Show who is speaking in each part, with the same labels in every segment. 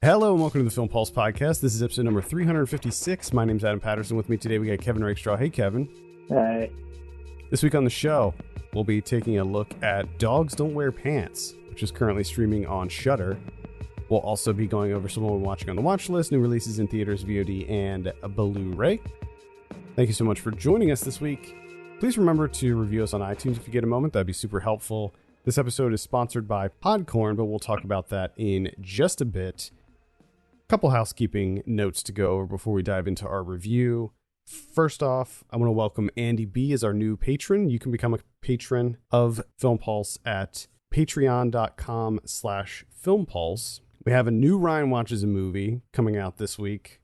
Speaker 1: Hello and welcome to the Film Pulse podcast. This is episode number 356. My name's Adam Patterson. With me today we got Kevin Rakestraw. Hey, Kevin.
Speaker 2: Hey.
Speaker 1: This week on the show, we'll be taking a look at Dogs Don't Wear Pants, which is currently streaming on Shudder. We'll also be going over some of what we're watching on the watch list, new releases in theaters, VOD, and Blu-ray. Thank you so much for joining us this week. Please remember to review us on iTunes if you get a moment. That'd be super helpful. This episode is sponsored by Podcorn, but we'll talk about that in just a bit. Couple housekeeping notes to go over before we dive into our review. First off, I want to welcome Andy B as our new patron. You can become a patron of Film Pulse at patreon.com/filmpulse. We have a new Ryan Watches a Movie coming out this week.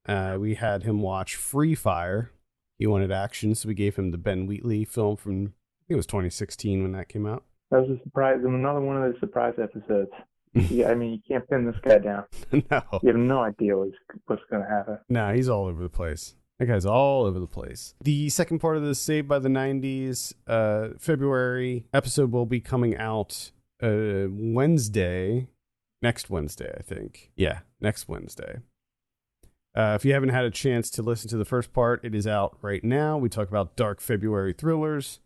Speaker 1: We had him watch Free Fire. He wanted action, so we gave him the Ben Wheatley film from, I think it was 2016 when that came out.
Speaker 2: That was a surprise, another one of those surprise episodes. Yeah, I mean, you can't pin this guy down.
Speaker 1: No.
Speaker 2: You have no idea what's going to happen.
Speaker 1: Nah, he's all over the place. That guy's all over the place. The second part of the Saved by the 90s February episode will be coming out Wednesday. Next Wednesday, I think. Yeah, next Wednesday. If you haven't had a chance to listen to the first part, it is out right now. We talk about dark February thrillers.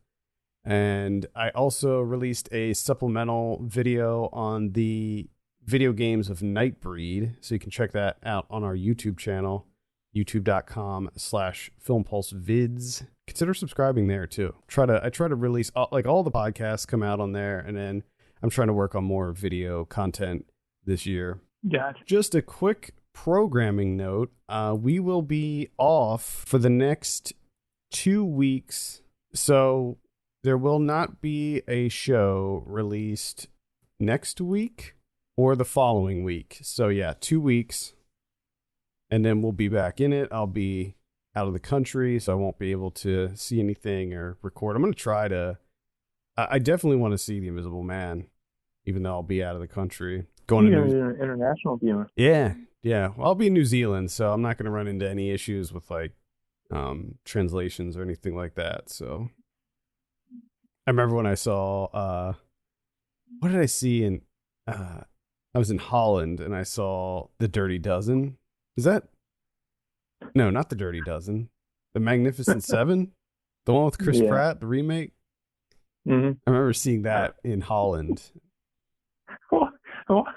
Speaker 1: And I also released a supplemental video on the video games of Nightbreed. So you can check that out on our YouTube channel, youtube.com/filmpulsevids. Consider subscribing there too. I try to release all the podcasts come out on there. And then I'm trying to work on more video content this year.
Speaker 2: Gotcha.
Speaker 1: Just a quick programming note. We will be off for the next 2 weeks. So there will not be a show released next week or the following week. So yeah, 2 weeks. And then we'll be back in it. I'll be out of the country, so I won't be able to see anything or record. I'm going to try to... I definitely want to see The Invisible Man, even though I'll be out of the country.
Speaker 2: Going to international viewing.
Speaker 1: Yeah. Well, I'll be in New Zealand, so I'm not going to run into any issues with translations or anything like that. So I remember when I saw, what did I see in, I was in Holland and I saw The Dirty Dozen. Is that, no, not The Dirty Dozen. The Magnificent Seven? The one with Chris Pratt, the remake?
Speaker 2: Mm-hmm.
Speaker 1: I remember seeing that in Holland.
Speaker 2: What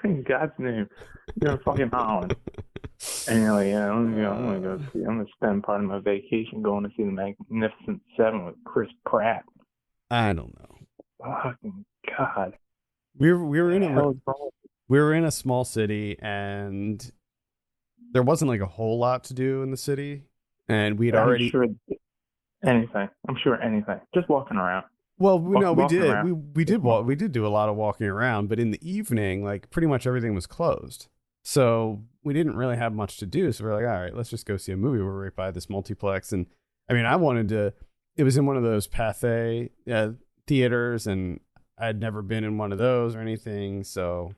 Speaker 2: in God's name? You're in fucking Holland. And you're like, yeah, I'm gonna spend part of my vacation going to see the Magnificent Seven with Chris Pratt.
Speaker 1: I don't know.
Speaker 2: Fucking God.
Speaker 1: We were in a small city, and there wasn't like a whole lot to do in the city, and we'd already.
Speaker 2: I'm sure anything. Just walking around.
Speaker 1: Well, no, we did.
Speaker 2: Around.
Speaker 1: We did do a lot of walking around, but in the evening, like pretty much everything was closed. So we didn't really have much to do. So we're like, all right, let's just go see a movie. We're right by this multiplex. And I mean, it was in one of those Pathé theaters, and I'd never been in one of those or anything. So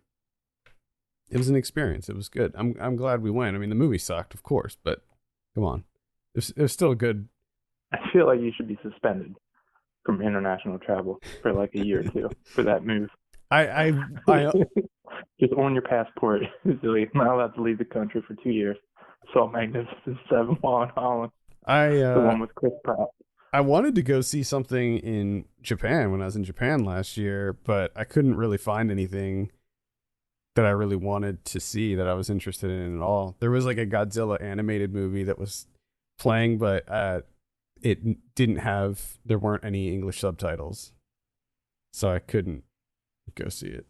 Speaker 1: it was an experience. It was good. I'm glad we went. I mean, the movie sucked, of course, but come on. It was still good.
Speaker 2: I feel like you should be suspended from international travel for like a year or two for that move.
Speaker 1: I
Speaker 2: just on your passport, you're not allowed to leave the country for 2 years. Saw Magnificent Seven while in Holland. The one with Chris Pratt.
Speaker 1: I wanted to go see something in Japan when I was in Japan last year, but I couldn't really find anything that I really wanted to see that I was interested in at all. There was like a Godzilla animated movie that was playing, but there weren't any English subtitles, so I couldn't go see it.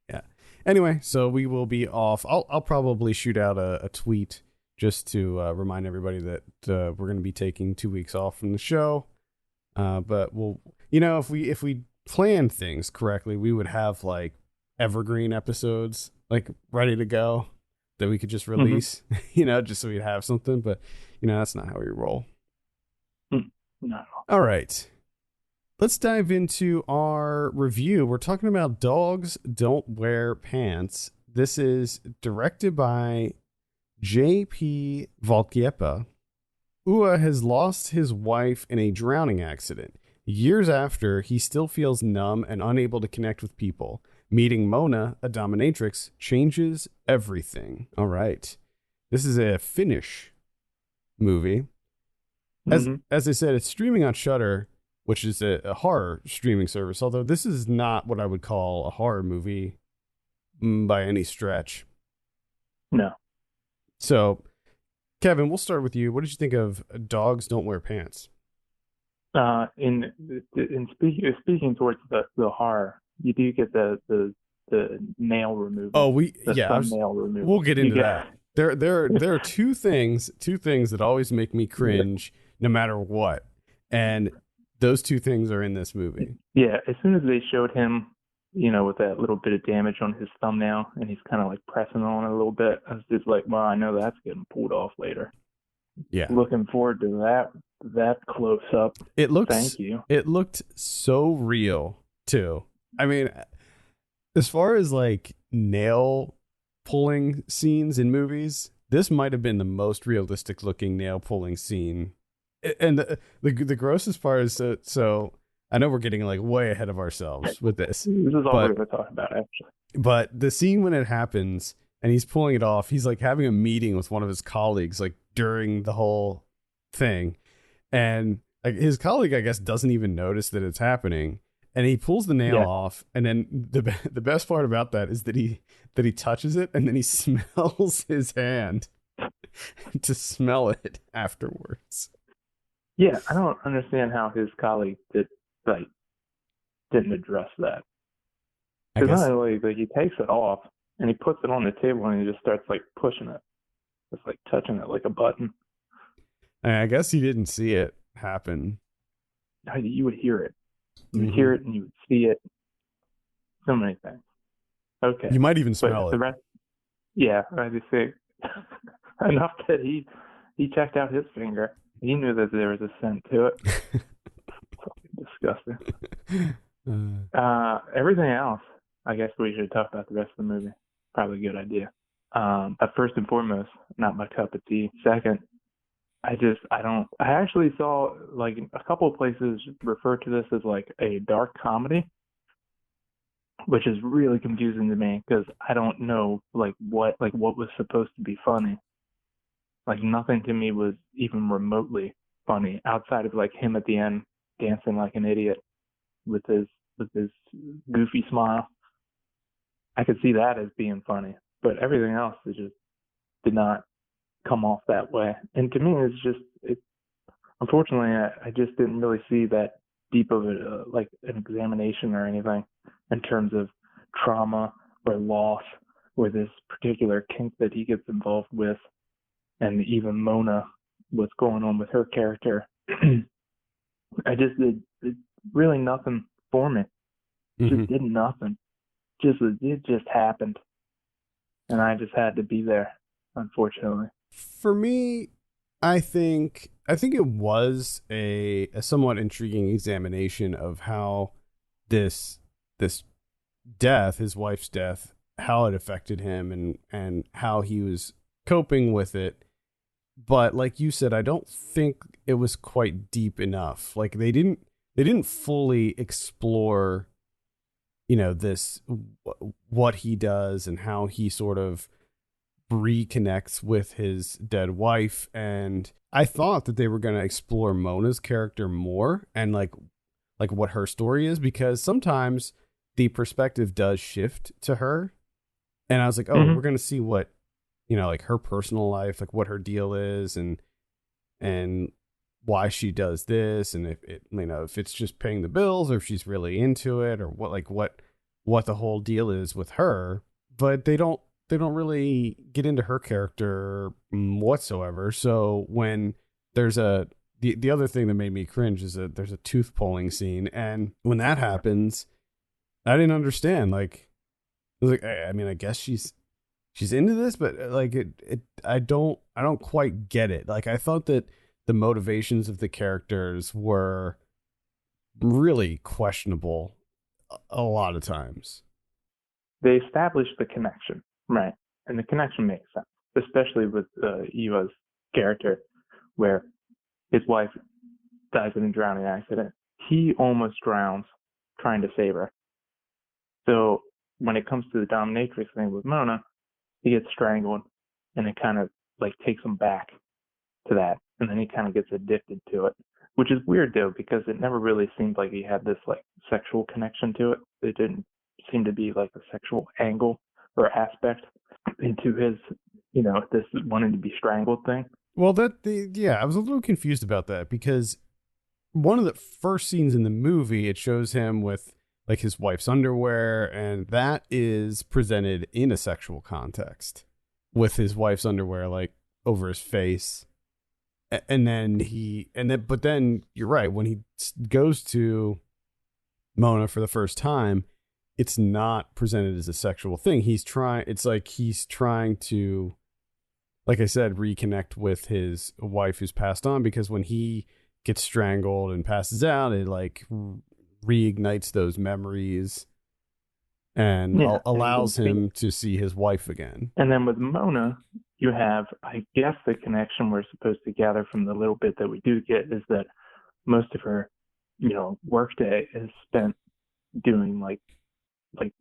Speaker 1: Yeah. Anyway, so we will be off. I'll probably shoot out a tweet just to remind everybody that we're going to be taking 2 weeks off from the show. But we'll, if we plan things correctly, we would have like evergreen episodes like ready to go that we could just release, just so we'd have something. But that's not how we roll.
Speaker 2: No.
Speaker 1: All right. Let's dive into our review. We're talking about Dogs Don't Wear Pants. This is directed by J.P. Valkeapää Ua has lost his wife in a drowning accident. Years after, he still feels numb and unable to connect with people. Meeting Mona, a dominatrix, changes everything. All right. This is a Finnish movie.
Speaker 2: Mm-hmm.
Speaker 1: As I said, it's streaming on Shudder, which is a horror streaming service, although this is not what I would call a horror movie by any stretch.
Speaker 2: No.
Speaker 1: So, Kevin, we'll start with you. What did you think of Dogs Don't Wear Pants?
Speaker 2: In speaking towards the horror, you do get the nail removal,
Speaker 1: Oh,
Speaker 2: the thumbnail removal.
Speaker 1: we'll get into that. There are two things that always make me cringe no matter what. And those two things are in this movie.
Speaker 2: Yeah, as soon as they showed him, with that little bit of damage on his thumbnail, and he's kind of like pressing on it a little bit, I was just like, well, I know that's getting pulled off later.
Speaker 1: Yeah.
Speaker 2: Looking forward to that close up. Thank you.
Speaker 1: It looked so real too. I mean, as far as like nail pulling scenes in movies, this might have been the most realistic looking nail pulling scene. And the grossest part is so I know we're getting like way ahead of ourselves with this.
Speaker 2: This is all we're going to talk about, actually.
Speaker 1: But the scene when it happens and he's pulling it off, he's like having a meeting with one of his colleagues like during the whole thing. And like his colleague, I guess, doesn't even notice that it's happening. And he pulls the nail off. And then the best part about that is that he touches it and then he smells his hand to smell it afterwards.
Speaker 2: Yeah, I don't understand how his colleague didn't address that. Because not only like he takes it off and he puts it on the table and he just starts like pushing it, just like touching it like a button.
Speaker 1: I guess he didn't see it happen.
Speaker 2: You would hear it. You would hear it and you would see it. So many things. Okay.
Speaker 1: You might even smell it.
Speaker 2: The rest, yeah, I just say enough that he checked out his finger. He knew that there was a scent to it. Fucking disgusting. Everything else, I guess we should talk about the rest of the movie. Probably a good idea. But first and foremost, not my cup of tea. Second, I actually saw like a couple of places refer to this as like a dark comedy, which is really confusing to me because I don't know what was supposed to be funny. Like nothing to me was even remotely funny outside of like him at the end dancing like an idiot with his goofy smile. I could see that as being funny, but everything else just did not come off that way. And to me, unfortunately, I just didn't really see that deep of like an examination or anything in terms of trauma or loss or this particular kink that he gets involved with. And even Mona, what's going on with her character. I just did really nothing for me. Just did nothing. It just happened. And I just had to be there, unfortunately.
Speaker 1: For me, I think it was a somewhat intriguing examination of how this death, his wife's death, how it affected him and how he was coping with it. But like you said, I don't think it was quite deep enough. Like they didn't fully explore, this, what he does and how he sort of reconnects with his dead wife. And I thought that they were going to explore Mona's character more and like what her story is, because sometimes the perspective does shift to her. And I was like, we're going to see what, like her personal life, like what her deal is and why she does this. And if it's just paying the bills or if she's really into it or what the whole deal is with her. But they don't really get into her character whatsoever. So when there's the other thing that made me cringe is that there's a tooth pulling scene. And when that happens, I didn't understand. Like, I was like, I mean, I guess she's into this, but like I don't quite get it. Like I thought that the motivations of the characters were really questionable a lot of times.
Speaker 2: They established the connection, right? And the connection makes sense, especially with Eva's character, where his wife dies in a drowning accident. He almost drowns trying to save her. So when it comes to the dominatrix thing with Mona, he gets strangled, and it kind of like takes him back to that, and then he kind of gets addicted to it, which is weird though, because it never really seemed like he had this like sexual connection to it. It didn't seem to be like a sexual angle or aspect into his, this wanting to be strangled thing.
Speaker 1: Well, I was a little confused about that, because one of the first scenes in the movie, it shows him with like his wife's underwear, and that is presented in a sexual context with his wife's underwear like over his face. But then you're right, when he goes to Mona for the first time, it's not presented as a sexual thing. He's trying to, like I said, reconnect with his wife who's passed on, because when he gets strangled and passes out, it like reignites those memories and allows him to see his wife again. And
Speaker 2: then with Mona, you have, I guess, the connection we're supposed to gather from the little bit that we do get is that most of her, workday is spent doing like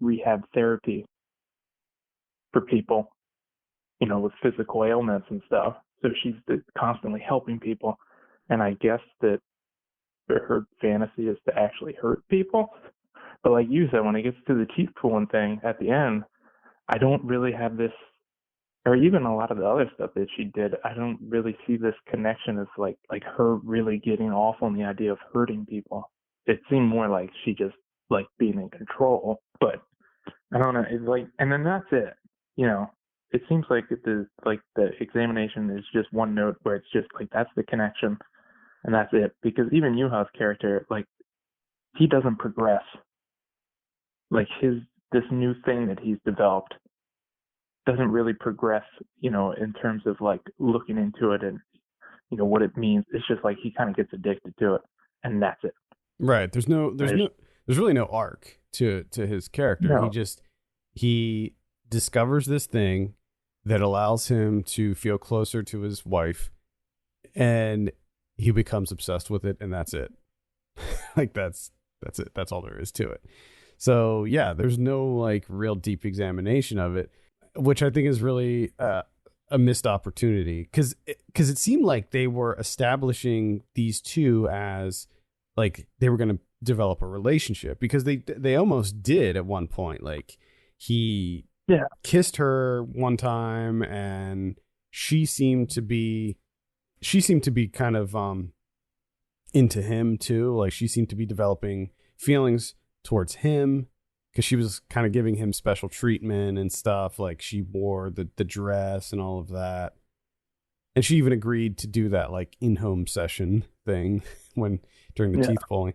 Speaker 2: rehab therapy for people, with physical ailments and stuff. So she's constantly helping people. And I guess that her fantasy is to actually hurt people. But like you said, when it gets to the teeth pulling thing at the end, I don't really have this, or even a lot of the other stuff that she did, I don't really see this connection as like her really getting off on the idea of hurting people. It seemed more like she just like being in control. But I don't know. It's like, and then that's it. It seems like the examination is just one note where it's just like that's the connection, and that's it. Because even Yuha's character, like, he doesn't progress. Like this new thing that he's developed doesn't really progress, in terms of like looking into it and what it means. It's just like he kind of gets addicted to it, and that's it.
Speaker 1: Right. There's really no arc to his character.
Speaker 2: No.
Speaker 1: He discovers this thing that allows him to feel closer to his wife, and he becomes obsessed with it, and that's it. Like that's it. That's all there is to it. So yeah, there's no like real deep examination of it, which I think is really a missed opportunity, because it seemed like they were establishing these two as like they were going to develop a relationship, because they almost did at one point. Like he kissed her one time, and she seemed to be kind of into him too. Like she seemed to be developing feelings towards him, because she was kind of giving him special treatment and stuff. Like she wore the dress and all of that, and she even agreed to do that like in-home session thing during the teeth pulling.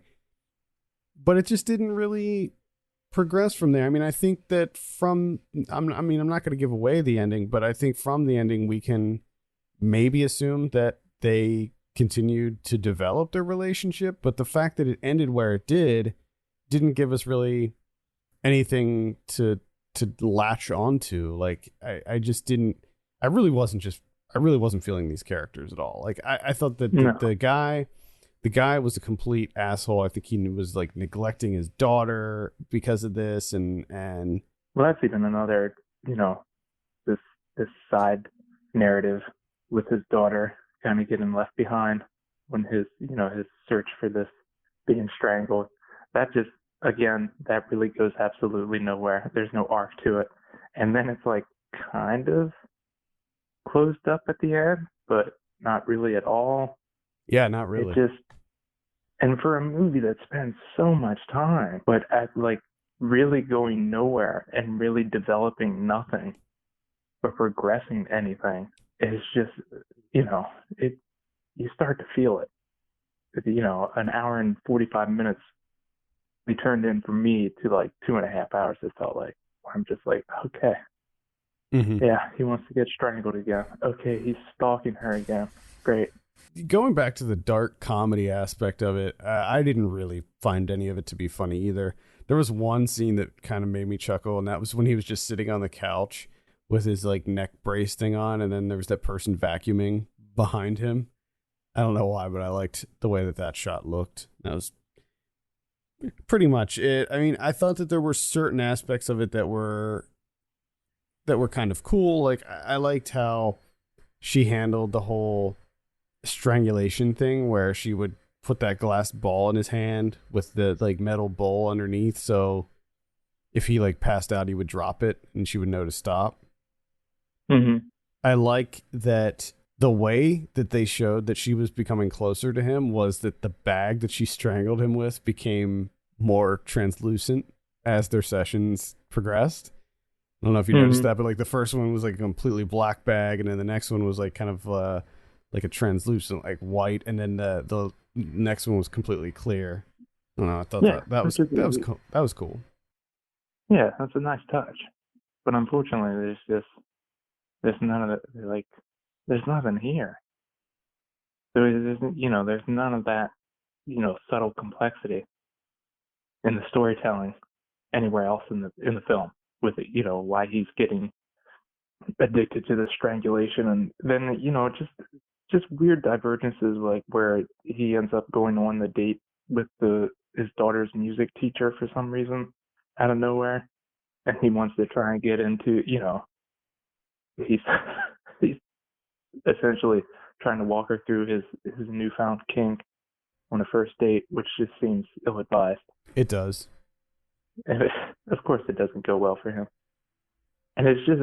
Speaker 1: But it just didn't really progress from there. I mean, I think that I'm not going to give away the ending, but I think from the ending we can maybe assume that they continued to develop their relationship. But the fact that it ended where it didn't give us really anything to latch onto. Like I really wasn't feeling these characters at all. Like I thought that the guy was a complete asshole. I think he was like neglecting his daughter because of this, and
Speaker 2: well, that's even another, this side narrative with his daughter kind of getting left behind when his search for this being strangled. That just, again, that really goes absolutely nowhere. There's no arc to it. And then it's like kind of closed up at the end, but not really at all.
Speaker 1: Yeah, not really.
Speaker 2: And for a movie that spends so much time, but at like really going nowhere and really developing nothing or progressing anything, it's just, you start to feel it. An hour and 45 minutes we turned in for me to like 2.5 hours. It felt like, I'm just like, okay. Mm-hmm. Yeah, he wants to get strangled again. Okay, he's stalking her again. Great.
Speaker 1: Going back to the dark comedy aspect of it, I didn't really find any of it to be funny either. There was one scene that kind of made me chuckle, and that was when he was just sitting on the couch with his like neck brace thing on, and then there was that person vacuuming behind him. I don't know why, but I liked the way that shot looked. That was pretty much it. I mean, I thought that there were certain aspects of it that were kind of cool. Like I liked how she handled the whole strangulation thing, where she would put that glass ball in his hand with the like metal bowl underneath, so if he like passed out, he would drop it and she would know to stop.
Speaker 2: Mm-hmm.
Speaker 1: I like that the way that they showed that she was becoming closer to him was that the bag that she strangled him with became more translucent as their sessions progressed. I don't know if you noticed
Speaker 2: Mm-hmm.
Speaker 1: that, but like the first one was like a completely black bag, and then the next one was like kind of like a translucent, like white, and then the next one was completely clear. I don't know. I thought
Speaker 2: Yeah,
Speaker 1: that
Speaker 2: which is
Speaker 1: was cool. That was cool.
Speaker 2: yeah, that's a nice touch. But unfortunately, there's none of the like there's nothing here. There's none of that subtle complexity in the storytelling anywhere else in the film with it, why he's getting addicted to the strangulation, and then just weird divergences like where he ends up going on the date with his daughter's music teacher for some reason out of nowhere, and he wants to try and get into he's he's essentially trying to walk her through his newfound kink on a first date, which just seems ill-advised.
Speaker 1: It does.
Speaker 2: And of course, it doesn't go well for him. And it's just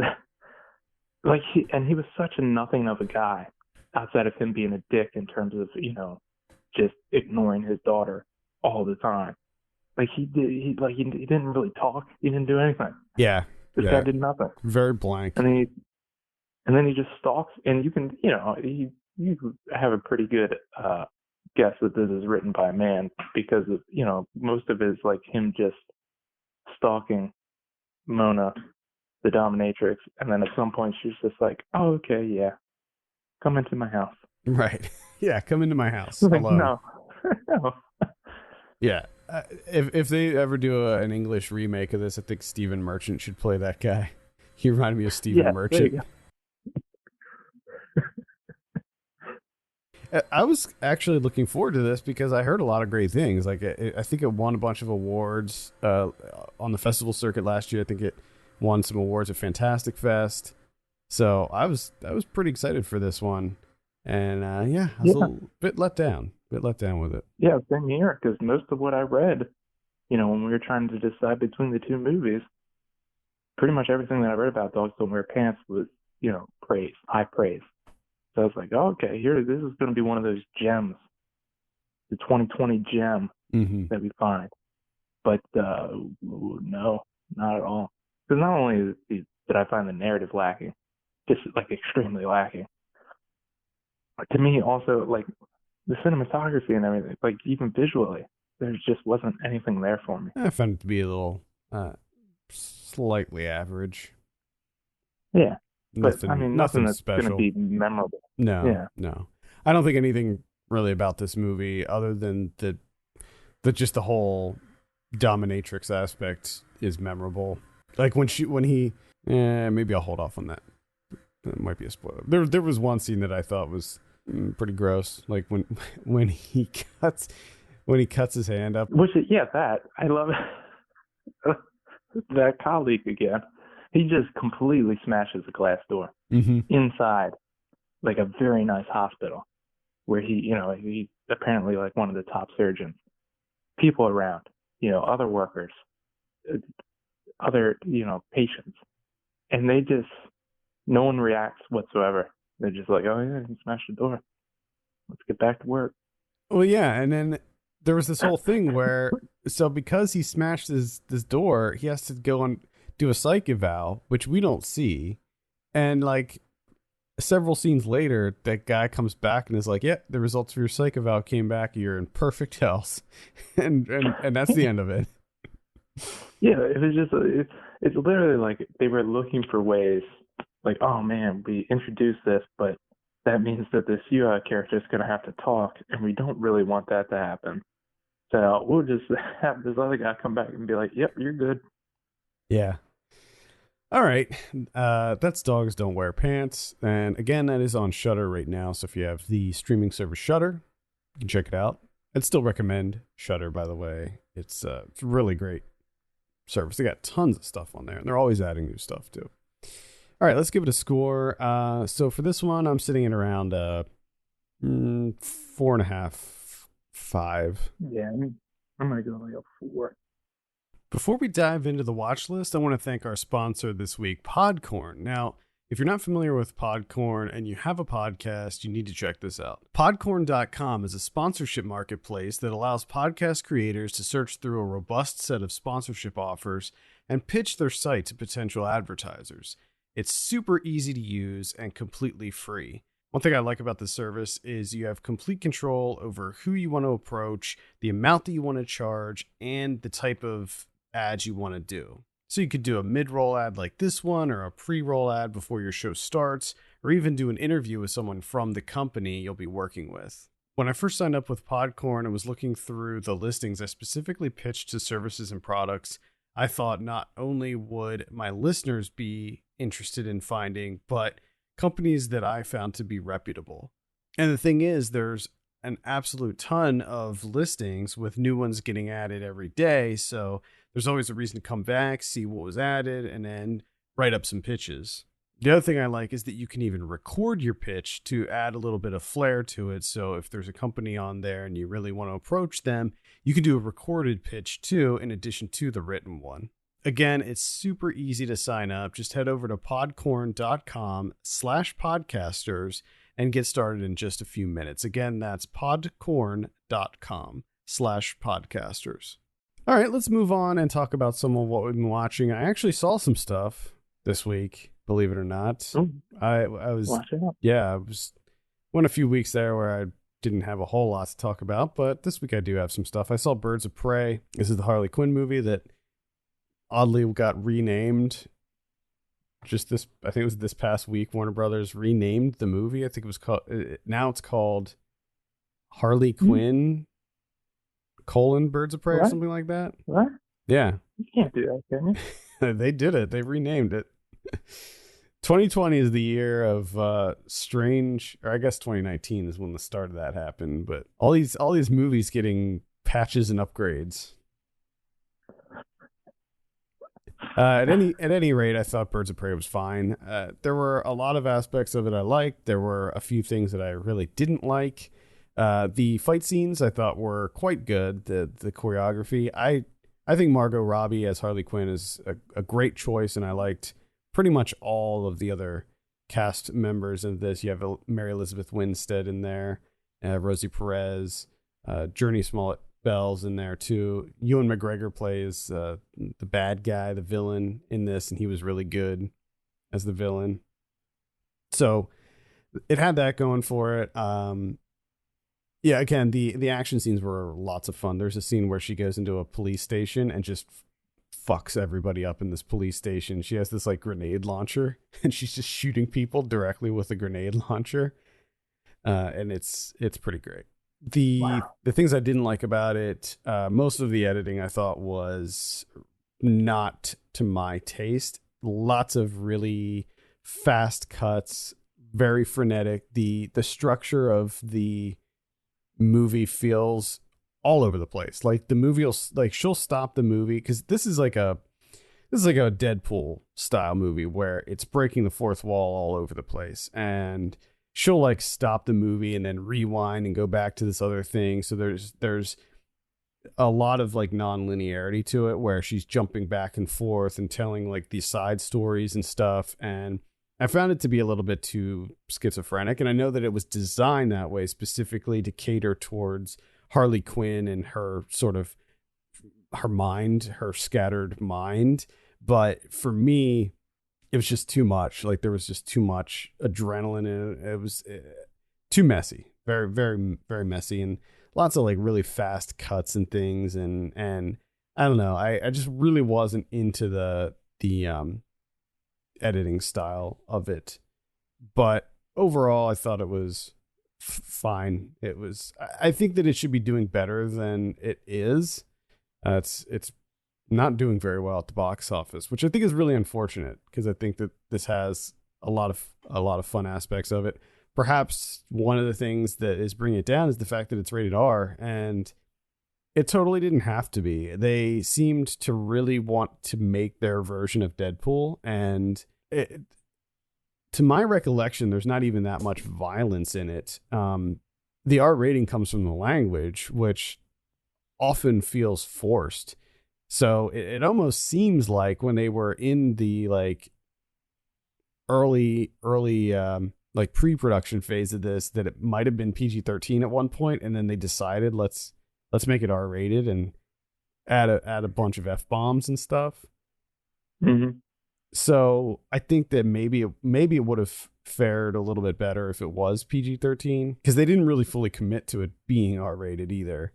Speaker 2: like he was such a nothing of a guy outside of him being a dick in terms of just ignoring his daughter all the time. Like he didn't really talk. He didn't do anything.
Speaker 1: Yeah.
Speaker 2: This guy did nothing.
Speaker 1: Very blank.
Speaker 2: And then he just stalks. And you can you have a pretty good guess that this is written by a man, because most of it is like him just stalking Mona, the dominatrix, and then at some point she's just like, "Oh, okay, yeah, come into my house."
Speaker 1: Right. Yeah, come into my house.
Speaker 2: Like,
Speaker 1: Hello.
Speaker 2: no, no.
Speaker 1: Yeah. If they ever do an English remake of this, I think Stephen Merchant should play that guy. He reminded me of Stephen Merchant. I was actually looking forward to this because I heard a lot of great things. Like, I think it won a bunch of awards on the festival circuit last year. I think it won some awards at Fantastic Fest. So I was pretty excited for this one, and I was a little bit let down. With it.
Speaker 2: Yeah, same here. Because most of what I read, when we were trying to decide between the two movies, pretty much everything that I read about Dogs Don't Wear Pants was, praise, high praise. So I was like, oh, okay, this is going to be one of those gems, the 2020 gem that we find. But no, not at all. Because not only did I find the narrative lacking, just like extremely lacking, but to me also like the cinematography and everything, like even visually, there just wasn't anything there for me.
Speaker 1: I found it to be a little slightly average.
Speaker 2: Yeah.
Speaker 1: Nothing,
Speaker 2: but I mean,
Speaker 1: nothing
Speaker 2: that's
Speaker 1: special.
Speaker 2: going to be memorable.
Speaker 1: No. I don't think anything really about this movie, other than the just the whole dominatrix aspect, is memorable. Like when he, maybe I'll hold off on that. That might be a spoiler. There was one scene that I thought was pretty gross. Like when he cuts his hand up.
Speaker 2: That I love it. That colleague again. He just completely smashes a glass door inside, like a very nice hospital, where he's apparently like one of the top surgeons. People around, other workers, other, patients, and no one reacts whatsoever. They're just like, oh yeah, he smashed the door. Let's get back to work.
Speaker 1: Well, yeah, and then there was this whole thing where, so because he smashed this door, he has to go and do a psych eval, which we don't see, and like several scenes later, that guy comes back and is like, "Yeah, the results for your psych eval came back. You're in perfect health," and that's the end of it.
Speaker 2: Yeah, it was just it's literally like they were looking for ways, like, oh man, we introduced this, but that means that this Yua character is going to have to talk, and we don't really want that to happen. So we'll just have this other guy come back and be like, "Yep, you're good."
Speaker 1: Yeah. All right. That's Dogs Don't Wear Pants. And again, that is on Shudder right now. So if you have the streaming service Shudder, you can check it out. I'd still recommend Shudder, by the way. It's a really great service. They got tons of stuff on there, and they're always adding new stuff too. All right, let's give it a score. So for this one, I'm sitting at around 4.5, 5.
Speaker 2: Yeah, I'm gonna go like a 4.
Speaker 1: Before we dive into the watch list, I want to thank our sponsor this week, Podcorn. Now, if you're not familiar with Podcorn and you have a podcast, you need to check this out. Podcorn.com is a sponsorship marketplace that allows podcast creators to search through a robust set of sponsorship offers and pitch their site to potential advertisers. It's super easy to use and completely free. One thing I like about this service is you have complete control over who you want to approach, the amount that you want to charge, and the type of ads you want to do. So you could do a mid-roll ad like this one, or a pre-roll ad before your show starts, or even do an interview with someone from the company you'll be working with. When I first signed up with Podcorn and was looking through the listings I specifically pitched to services and products, I thought not only would my listeners be interested in finding, but companies that I found to be reputable. And the thing is, there's an absolute ton of listings with new ones getting added every day. So there's always a reason to come back, see what was added, and then write up some pitches. The other thing I like is that you can even record your pitch to add a little bit of flair to it. So if there's a company on there and you really want to approach them, you can do a recorded pitch too, in addition to the written one. Again, it's super easy to sign up. Just head over to podcorn.com/podcasters and get started in just a few minutes. Again, that's podcorn.com/podcasters. All right, let's move on and talk about some of what we've been watching. I actually saw some stuff this week, believe it or not. I was went a few weeks there where I didn't have a whole lot to talk about, but this week I do have some stuff. I saw Birds of Prey. This is the Harley Quinn movie that oddly got renamed. I think it was this past week, Warner Brothers renamed the movie. I think it was called, now it's called Harley Quinn Birds of Prey or something like that.
Speaker 2: What?
Speaker 1: Yeah.
Speaker 2: You can't do that, can you?
Speaker 1: They did it. They renamed it. 2020 is the year of strange, or I guess 2019 is when the start of that happened, but all these movies getting patches and upgrades. At any rate, I thought Birds of Prey was fine. There were a lot of aspects of it I liked. There were a few things that I really didn't like. The fight scenes I thought were quite good. The choreography. I think Margot Robbie as Harley Quinn is a great choice, and I liked pretty much all of the other cast members of this. You have Mary Elizabeth Winstead in there, Rosie Perez, Journey Smollett-Bell's in there too. Ewan McGregor plays the bad guy, the villain in this, and he was really good as the villain. So it had that going for it. Yeah, again, the action scenes were lots of fun. There's a scene where she goes into a police station and just fucks everybody up in this police station. She has this like grenade launcher and she's just shooting people directly with a grenade launcher. And it's pretty great. The things I didn't like about it, most of the editing I thought was not to my taste. Lots of really fast cuts, very frenetic. The structure of the movie feels all over the place. Like the movie will, like, she'll stop the movie because this is like a Deadpool style movie where it's breaking the fourth wall all over the place, and she'll like stop the movie and then rewind and go back to this other thing. So there's a lot of like non-linearity to it where she's jumping back and forth and telling like these side stories and stuff, and I found it to be a little bit too schizophrenic. And I know that it was designed that way specifically to cater towards Harley Quinn and her sort of her scattered mind. But for me, it was just too much. Like there was just too much adrenaline in it. It was too messy, very, very, very messy, and lots of like really fast cuts and things. And I don't know. I just really wasn't into the editing style of it, but overall I thought it was fine. It was, I think that it should be doing better than it is. It's not doing very well at the box office, which I think is really unfortunate because I think that this has a lot of fun aspects of it. Perhaps one of the things that is bringing it down is the fact that it's rated R, and it totally didn't have to be. They seemed to really want to make their version of Deadpool, and to my recollection, there's not even that much violence in it. The R rating comes from the language, which often feels forced. So it almost seems like when they were in the like early like pre-production phase of this, that it might have been PG-13 at one point, and then they decided let's make it R-rated and add a bunch of F-bombs and stuff.
Speaker 2: Mm-hmm.
Speaker 1: So I think that maybe it would have fared a little bit better if it was PG-13, because they didn't really fully commit to it being R-rated either.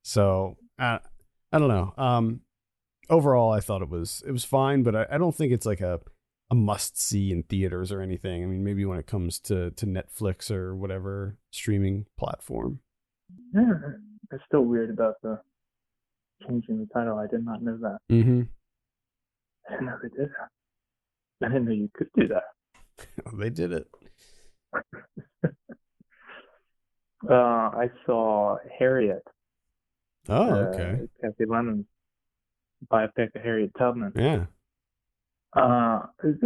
Speaker 1: So I don't know. Overall, I thought it was fine, but I don't think it's like a must see in theaters or anything. I mean, maybe when it comes to Netflix or whatever streaming platform.
Speaker 2: Yeah, it's still weird about the changing the title. I did not know that.
Speaker 1: Mm-hmm.
Speaker 2: I didn't know they did that. I didn't know you could do that.
Speaker 1: They did it.
Speaker 2: I saw Harriet.
Speaker 1: Oh, okay.
Speaker 2: Kathy Lennon's biopic of Harriet Tubman.
Speaker 1: Yeah.
Speaker 2: It's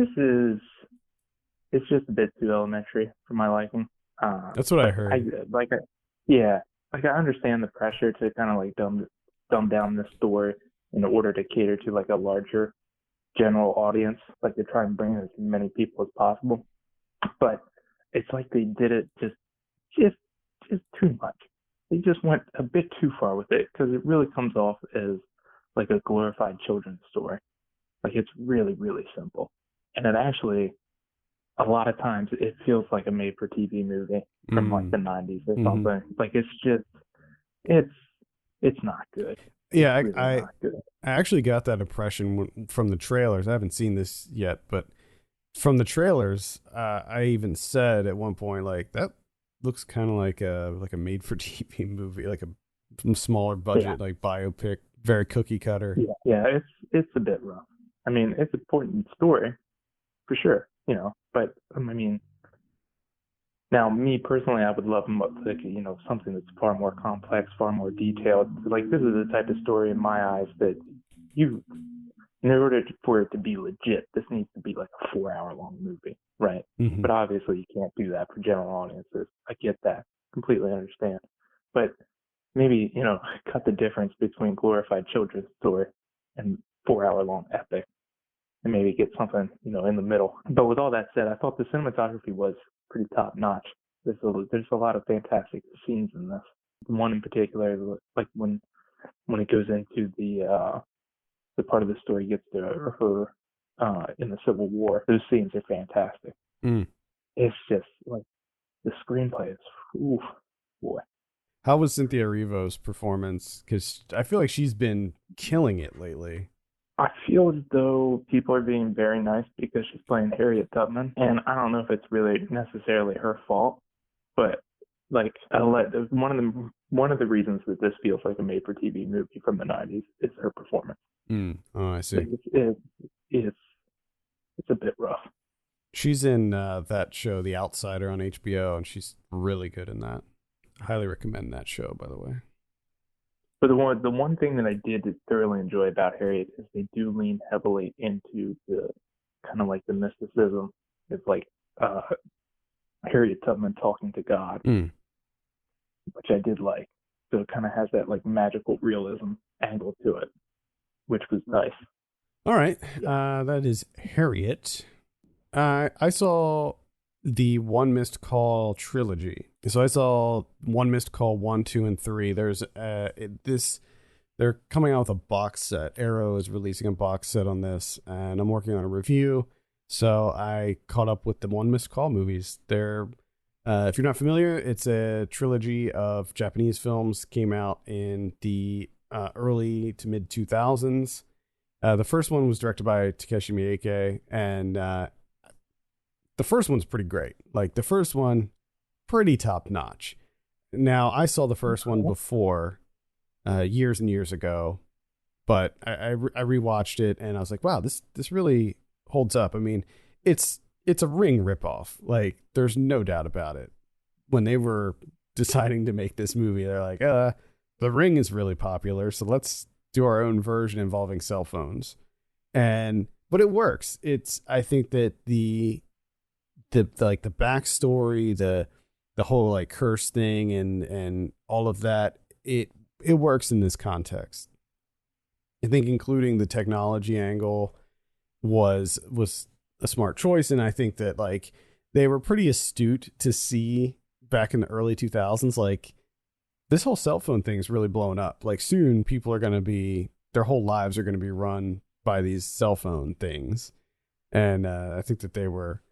Speaker 2: just a bit too elementary for my liking.
Speaker 1: That's what I heard.
Speaker 2: I understand the pressure to kind of like dumb down this story in order to cater to like a larger general audience. Like they try and bring as many people as possible, but it's like they did it just too much. They just went a bit too far with it, because it really comes off as like a glorified children's story. Like it's really, really simple. And it actually, a lot of times, it feels like a made-for-TV movie from like the 90s or something. Like it's not good.
Speaker 1: Yeah,
Speaker 2: really
Speaker 1: I actually got that impression from the trailers. I haven't seen this yet, but from the trailers, I even said at one point, like, that looks kind of like a made-for-TV movie, like a smaller budget, like biopic, very cookie cutter.
Speaker 2: Yeah, it's a bit rough. I mean, it's an important story, for sure, but I mean, now me personally, I would love like, something that's far more complex, far more detailed. Like this is the type of story in my eyes that in order for it to be legit, this needs to be like a 4-hour-long movie, right?
Speaker 1: Mm-hmm.
Speaker 2: But obviously you can't do that for general audiences. I get that, completely understand. But maybe, cut the difference between glorified children's story and 4-hour-long epic, and maybe get something, in the middle. But with all that said, I thought the cinematography was pretty top notch. There's a lot of fantastic scenes in this. One in particular, like when it goes into the part of the story gets to her in the Civil War. Those scenes are fantastic. It's just like the screenplay is, oof, boy.
Speaker 1: How was Cynthia Erivo's performance? Because I feel like she's been killing it lately.
Speaker 2: I feel as though people are being very nice because she's playing Harriet Tubman, and I don't know if it's really necessarily her fault, but like one of the reasons that this feels like a made-for-TV movie from the 90s is her performance.
Speaker 1: Oh, I see.
Speaker 2: It's a bit rough.
Speaker 1: She's in that show, The Outsider, on HBO, and she's really good in that. I highly recommend that show, by the way.
Speaker 2: But the one thing that I did thoroughly enjoy about Harriet is they do lean heavily into the kind of like the mysticism. It's like Harriet Tubman talking to God, which I did like. So it kind of has that like magical realism angle to it, which was nice.
Speaker 1: All right. That is Harriet. I saw the One Missed Call trilogy. So I saw One Missed Call 1, 2, and 3. There's they're coming out with a box set. Arrow is releasing a box set on this, and I'm working on a review. So I caught up with the One Missed Call movies. They're if you're not familiar, it's a trilogy of Japanese films. Came out in the early to mid 2000s. The first one was directed by Takeshi Miike, and the first one's pretty great. Like the first one, pretty top notch. Now I saw the first one before, years and years ago, but I rewatched it and I was like, wow, this really holds up. I mean, it's a Ring ripoff. Like, there's no doubt about it. When they were deciding to make this movie, they're like, the Ring is really popular, so let's do our own version involving cell phones. But it works. I think that the like the backstory, the whole like curse thing and all of that, it works in this context. I think including the technology angle was a smart choice, and I think that like they were pretty astute to see back in the early 2000s, like this whole cell phone thing is really blowing up. Like soon people are going to be, their whole lives are going to be run by these cell phone things. And I think that they were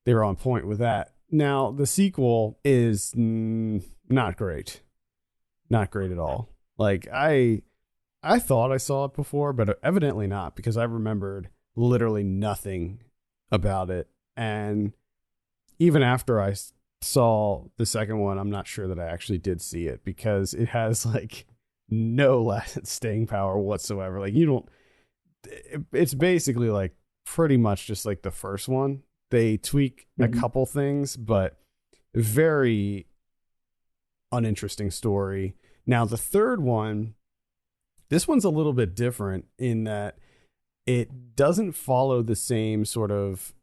Speaker 1: on point with that. Now the sequel is not great at all. Like I thought I saw it before, but evidently not, because I remembered literally nothing about it. And even after I saw the second one, I'm not sure that I actually did see it, because it has like no staying power whatsoever. Like it's basically like pretty much just like the first one. They tweak a couple things, but very uninteresting story. Now the third one, this one's a little bit different in that it doesn't follow the same sort of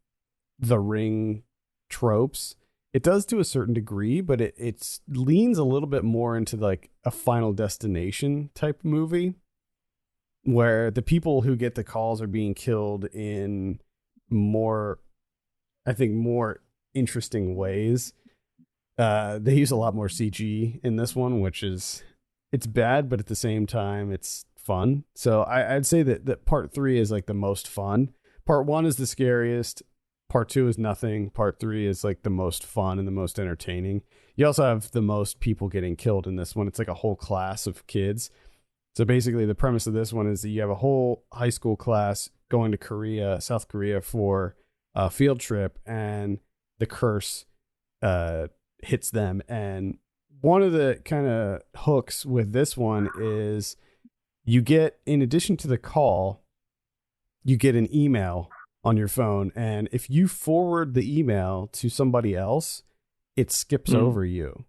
Speaker 1: the Ring tropes. It does to a certain degree, but it leans a little bit more into like a Final Destination type movie, where the people who get the calls are being killed in more interesting ways. They use a lot more CG in this one, which is, it's bad, but at the same time, it's fun. So I'd say that part 3 is like the most fun. Part 1 is the scariest. Part 2 is nothing. Part 3 is like the most fun and the most entertaining. You also have the most people getting killed in this one. It's like a whole class of kids. So basically the premise of this one is that you have a whole high school class going to South Korea for a field trip, and the curse hits them. And one of the kind of hooks with this one is you get, in addition to the call, you get an email on your phone, and if you forward the email to somebody else, it skips over you.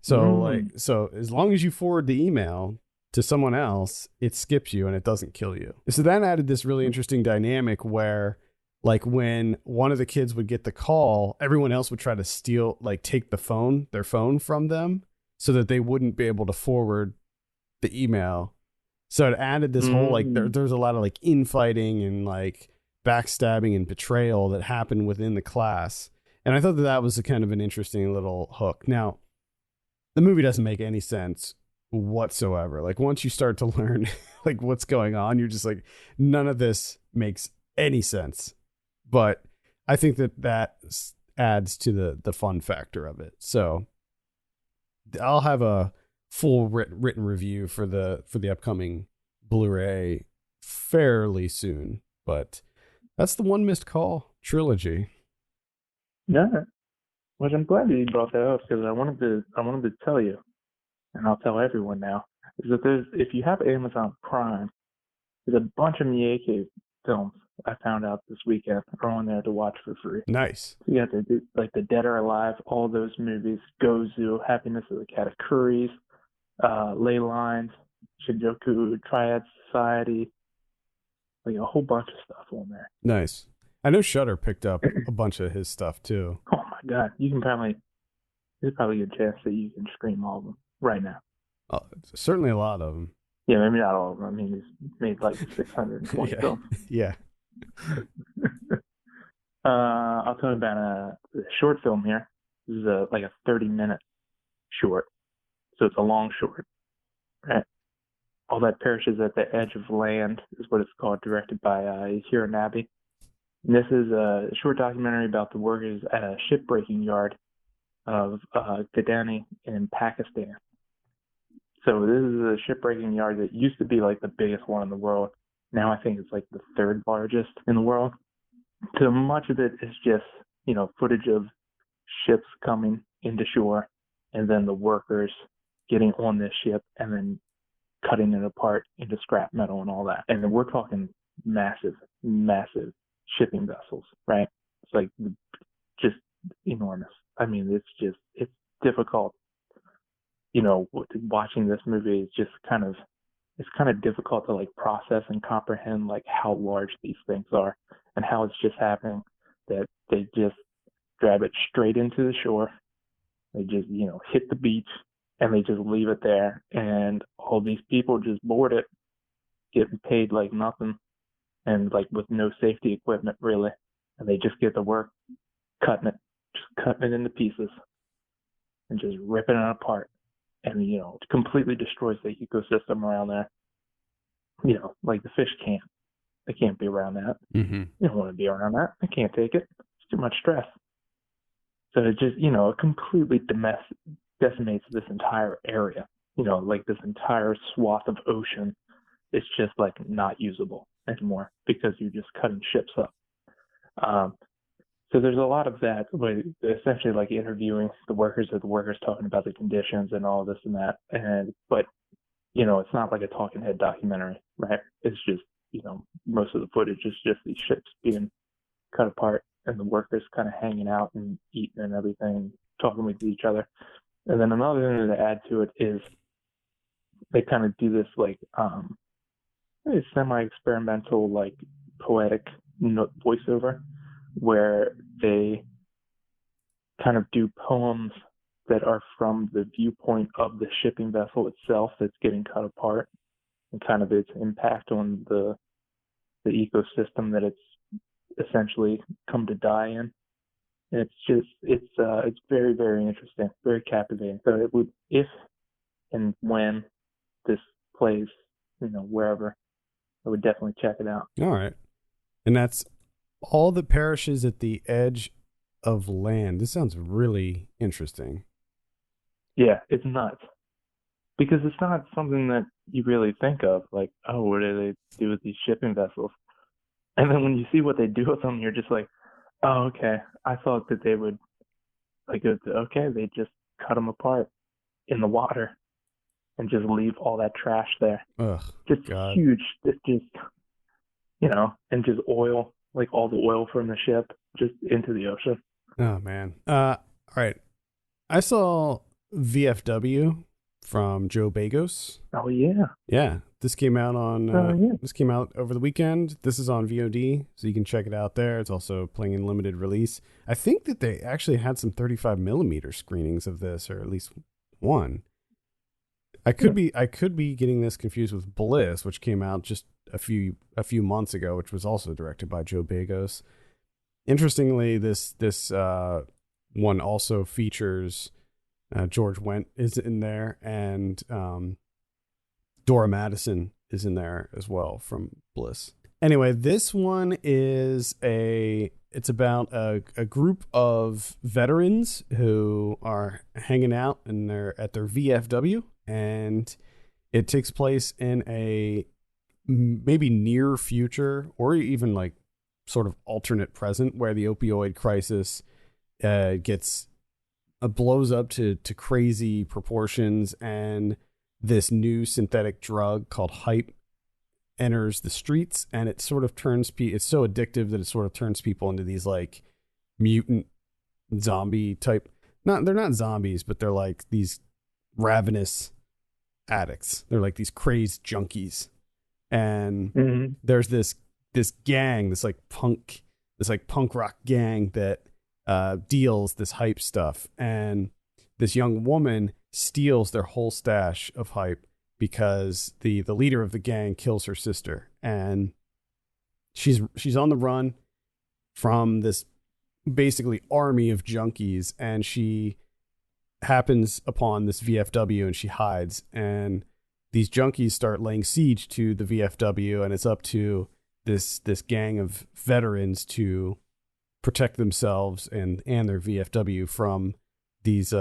Speaker 1: So so as long as you forward the email to someone else, it skips you and it doesn't kill you. So that added this really interesting dynamic where, like, when one of the kids would get the call, everyone else would try to take their phone from them so that they wouldn't be able to forward the email. So it added this whole, like, there's a lot of like infighting and like backstabbing and betrayal that happened within the class. And I thought that was a kind of an interesting little hook. Now, the movie doesn't make any sense whatsoever. Like, once you start to learn like what's going on, you're just like, none of this makes any sense. But I think that adds to the fun factor of it. So I'll have a full written review for the upcoming Blu-ray fairly soon. But that's the One Missed Call trilogy.
Speaker 2: Yeah, which I'm glad that you brought that up, because I wanted to tell you, and I'll tell everyone now, is that if you have Amazon Prime, there's a bunch of Miyake films I found out this weekend are on there to watch for free.
Speaker 1: Nice.
Speaker 2: So you got like The Dead Are Alive, all those movies, Gozu, Happiness of the Katakuris, Ley Lines, Shinjuku Triad Society, like a whole bunch of stuff on there.
Speaker 1: Nice. I know Shudder picked up a bunch of his stuff too.
Speaker 2: Oh my God, there's probably a chance that you can stream all of them right now.
Speaker 1: Certainly a lot of them.
Speaker 2: Yeah, maybe not all of them. I mean, he's made like 620 films.
Speaker 1: Yeah.
Speaker 2: I'll tell you about a short film here. This is like a 30-minute short. So it's a long short. Right? All That Perishes at the Edge of Land is what it's called, directed by Hiranabe. And this is a short documentary about the workers at a shipbreaking yard of Gadani in Pakistan. So this is a shipbreaking yard that used to be like the biggest one in the world. Now I think it's like the third largest in the world. So much of it is just, footage of ships coming into shore, and then the workers getting on this ship and then cutting it apart into scrap metal and all that. And then we're talking massive, massive shipping vessels, right? It's like just enormous. I mean, it's difficult. Watching this movie is just it's kind of difficult to like process and comprehend like how large these things are and how it's just happening that they just grab it straight into the shore. They just, hit the beach and they just leave it there. And all these people just board it, getting paid like nothing and like with no safety equipment really. And they just get to work cutting it into pieces and just ripping it apart. And, it completely destroys the ecosystem around there. Like the fish can't. They can't be around that.
Speaker 1: Mm-hmm.
Speaker 2: You don't want to be around that. They can't take it. It's too much stress. So it just, it completely decimates this entire area. Like this entire swath of ocean is just like not usable anymore because you're just cutting ships up. So there's a lot of that, essentially like interviewing the workers talking about the conditions and all this and that. But it's not like a talking head documentary, right? It's just, most of the footage is just these ships being cut apart and the workers kind of hanging out and eating and everything, talking with each other. And then another thing to add to it is they kind of do this like semi-experimental, like poetic voiceover where they kind of do poems that are from the viewpoint of the shipping vessel itself that's getting cut apart and kind of its impact on the ecosystem that it's essentially come to die in. And it's very, very interesting, very captivating. So it would, if and when this plays, wherever, I would definitely check it out.
Speaker 1: All right. And that's All That Perishes at the Edge of Land. This sounds really interesting.
Speaker 2: Yeah, it's nuts. Because it's not something that you really think of, like, oh, what do they do with these shipping vessels? And then when you see what they do with them, you're just like, oh, okay. I thought that they would, like, okay, they just cut them apart in the water and just leave all that trash there.
Speaker 1: Ugh,
Speaker 2: just
Speaker 1: God.
Speaker 2: Huge. It's just, and just oil, like all the oil from the ship, just into the ocean.
Speaker 1: Oh, man. All right. I saw VFW from Joe Bagos.
Speaker 2: Oh, yeah.
Speaker 1: Yeah. This came out This came out over the weekend. This is on VOD, so you can check it out there. It's also playing in limited release. I think that they actually had some 35 millimeter screenings of this, or at least one. I could be getting this confused with Bliss, which came out just a few months ago, which was also directed by Joe Bagos. Interestingly, this one also features George Wendt is in there, and Dora Madison is in there as well from Bliss. Anyway, this one it's about a group of veterans who are hanging out and they're at their VFW, and it takes place in a maybe near future or even like sort of alternate present where the opioid crisis blows up to crazy proportions, and this new synthetic drug called hype enters the streets, and it sort of turns it's so addictive that it sort of turns people into these like mutant zombie type. They're not zombies, but they're like these ravenous addicts. They're like these crazed junkies. And there's this gang, this punk rock gang that deals this hype stuff, and this young woman steals their whole stash of hype because the leader of the gang kills her sister, and she's on the run from this basically army of junkies, and she happens upon this VFW and she hides, and these junkies start laying siege to the VFW, and it's up to this gang of veterans to protect themselves and their VFW from these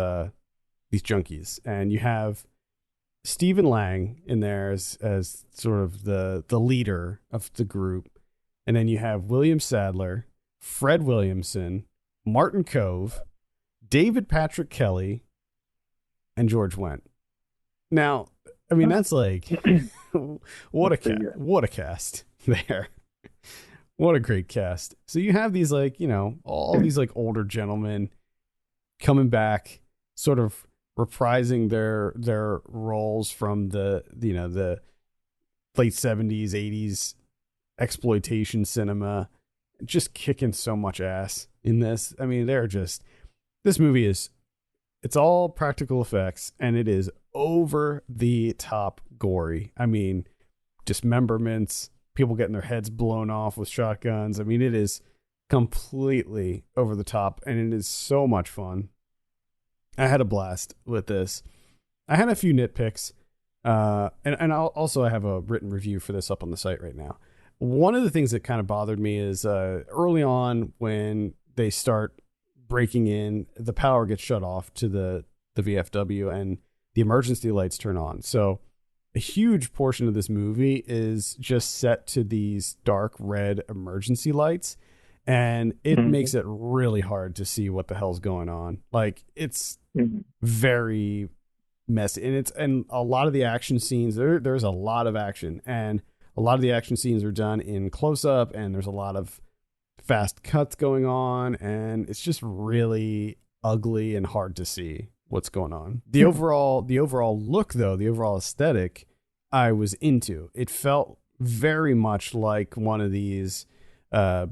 Speaker 1: junkies. And you have Stephen Lang in there as sort of the leader of the group, and then you have William Sadler, Fred Williamson, Martin Kove, David Patrick Kelly, and George Wendt. Now, I mean, that's like what a
Speaker 2: Let's see.
Speaker 1: what a cast there. What a great cast. So you have these like, all these like older gentlemen coming back, sort of reprising their roles from the late 70s, 80s exploitation cinema, just kicking so much ass in this. I mean, this movie it's all practical effects, and it is over the top gory. I mean, dismemberments, people getting their heads blown off with shotguns. I mean, it is completely over the top, and it is so much fun. I had a blast with this. I had a few nitpicks, and I have a written review for this up on the site right now. One of the things that kind of bothered me is early on when they start breaking in, the power gets shut off to the VFW and the emergency lights turn on. So a huge portion of this movie is just set to these dark red emergency lights, and it makes it really hard to see what the hell's going on. Like, it's very messy, and a lot of the action scenes, there's a lot of action, and a lot of the action scenes are done in close up, and there's a lot of fast cuts going on, and it's just really ugly and hard to see what's going on. The overall look, though, the overall aesthetic, I was into. It felt very much like one of these 80s,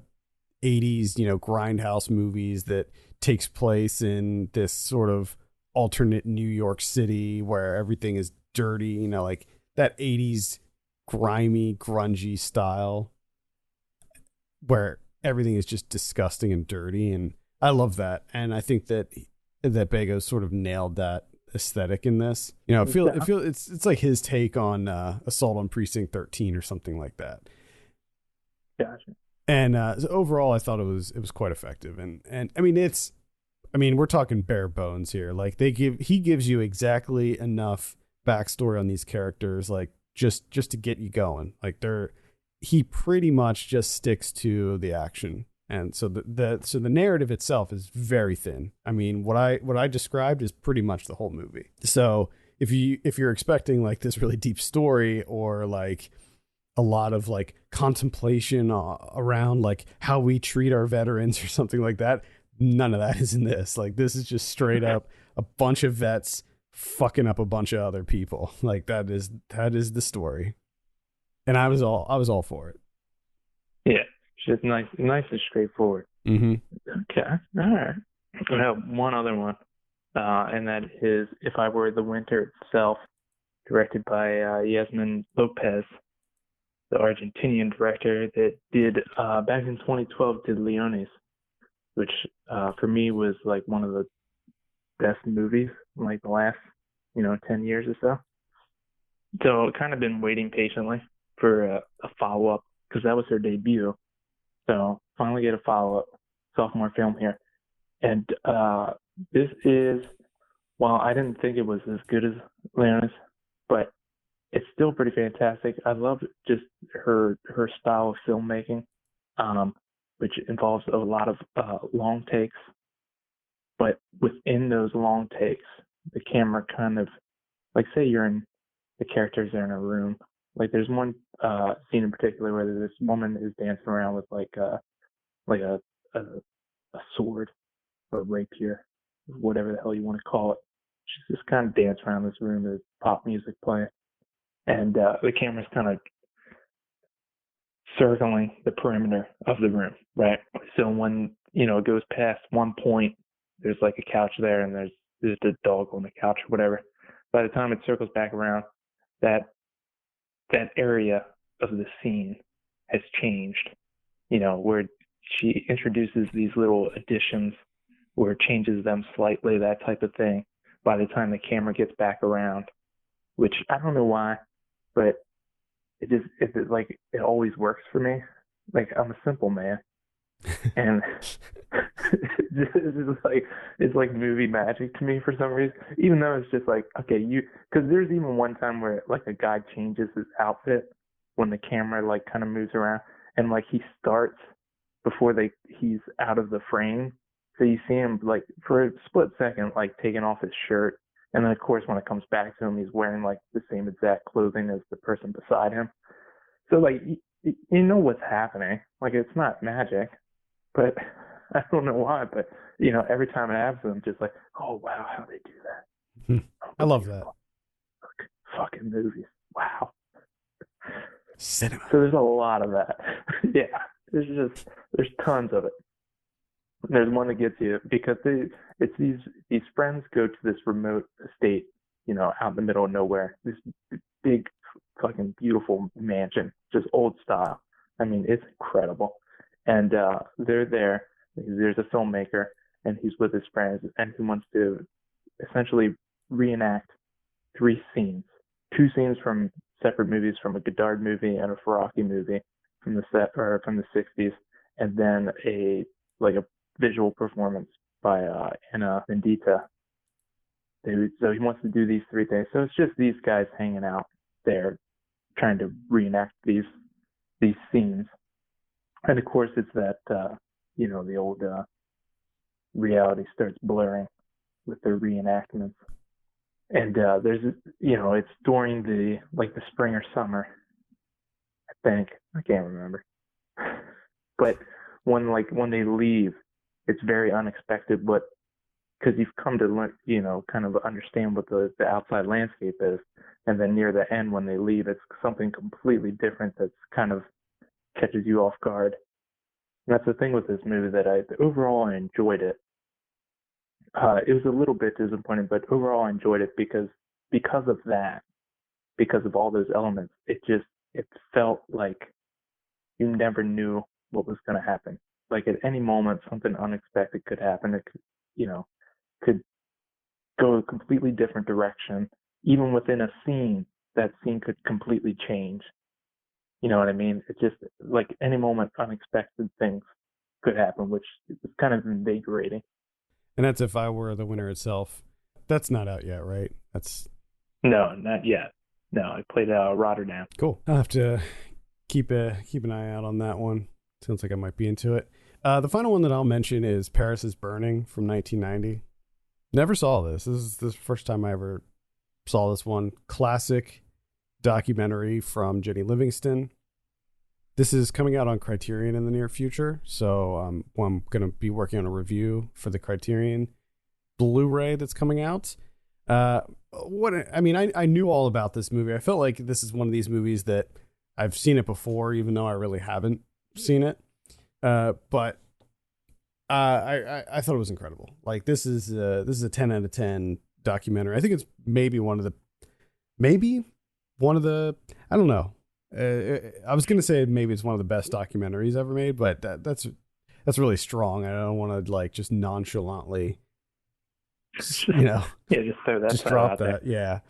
Speaker 1: grindhouse movies that takes place in this sort of alternate New York City where everything is dirty, like that 80s grimy, grungy style where everything is just disgusting and dirty. And I love that. And I think that Bego sort of nailed that aesthetic in this. It's like his take on Assault on Precinct 13 or something like that.
Speaker 2: Gotcha.
Speaker 1: And so overall, I thought it was quite effective. And I mean, we're talking bare bones here. Like he gives you exactly enough backstory on these characters, like just to get you going. Like he pretty much just sticks to the action. And so the narrative itself is very thin. I mean, what I described is pretty much the whole movie. So if you're expecting like this really deep story or like a lot of like contemplation around like how we treat our veterans or something like that, none of that is in this. Like, this is just straight up a bunch of vets fucking up a bunch of other people. Like, that is the story. And I was all for it.
Speaker 2: Yeah. Just nice and straightforward.
Speaker 1: Mm-hmm.
Speaker 2: Okay. All right. I have one other one, and that is If I Were the Winter Itself, directed by Yasmin Lopez, the Argentinian director that did, back in 2012, did Leones, which for me was like one of the best movies in like the last, 10 years or so. So I've kind of been waiting patiently for a follow-up because that was her debut. So finally get a follow-up, sophomore film here. And this is, while I didn't think it was as good as Leonis, but it's still pretty fantastic. I love just her style of filmmaking, which involves a lot of long takes. But within those long takes, the camera kind of, like, say the characters are in a room. Like, there's one scene in particular where this woman is dancing around with like a sword or rapier, whatever the hell you want to call it. She's just kind of dancing around this room with pop music playing, and the camera's kind of circling the perimeter of the room, right? So when it goes past one point, there's like a couch there, and there's a dog on the couch or whatever. By the time it circles back around, that area of the scene has changed, where she introduces these little additions where it changes them slightly, that type of thing, by the time the camera gets back around, which I don't know why, but it always works for me. Like, I'm a simple man. And it's like movie magic to me for some reason, even though it's just like, okay, because there's even one time where like a guy changes his outfit when the camera like kind of moves around, and like he starts before he's out of the frame, so you see him like for a split second like taking off his shirt, And then, of course, when it comes back to him, he's wearing like the same exact clothing as the person beside him. So like, you know what's happening. Like, it's not magic, but I don't know why. But every time it happens, I'm just like, oh wow, how they do that.
Speaker 1: I love that.
Speaker 2: Fucking movies. Wow.
Speaker 1: Cinema.
Speaker 2: So there's a lot of that. Yeah. There's tons of it. There's one that gets you because it's these friends go to this remote estate, out in the middle of nowhere. This big, fucking beautiful mansion, just old style. I mean, it's incredible. And they're there. There's a filmmaker, and he's with his friends, and he wants to essentially reenact 3 scenes. 2 scenes from separate movies, from a Godard movie and a Faraki movie from the 60s, and then a visual performance by Anna Vendita. So he wants to do these 3 things. So it's just these guys hanging out there trying to reenact these scenes. And of course it's that the old reality starts blurring with their reenactments. And there's it's during the spring or summer, I think. I can't remember. But when they leave, it's very unexpected because you've come to learn, kind of understand what the outside landscape is. And then near the end, when they leave, it's something completely different that's kind of catches you off guard. And that's the thing with this movie, that overall I enjoyed it. It was a little bit disappointing, but overall I enjoyed it because of that, because of all those elements. It felt like you never knew what was going to happen. Like at any moment, something unexpected could happen. It could go a completely different direction. Even within a scene, that scene could completely change. You know what I mean? It's just like any moment, unexpected things could happen, which is kind of invigorating.
Speaker 1: And that's If I Were the Winner itself. That's not out yet, right?
Speaker 2: No, not yet. No, I played Rotterdam.
Speaker 1: Cool. I'll have to keep an eye out on that one. Sounds like I might be into it. The final one that I'll mention is Paris is Burning from 1990. Never saw this. This is the first time I ever saw this one. Classic documentary from Jenny Livingston. This is coming out on Criterion in the near future, so I'm going to be working on a review for the Criterion Blu-ray that's coming out. I knew all about this movie. I felt like this is one of these movies that I've seen it before, even though I really haven't seen it. But I thought it was incredible. Like this is a 10 out of 10 documentary. I think it's maybe one of the I don't know. I was going to say maybe it's one of the best documentaries ever made, but that's really strong. I don't want to just nonchalantly, just
Speaker 2: throw that.
Speaker 1: Just drop that.
Speaker 2: There.
Speaker 1: Yeah,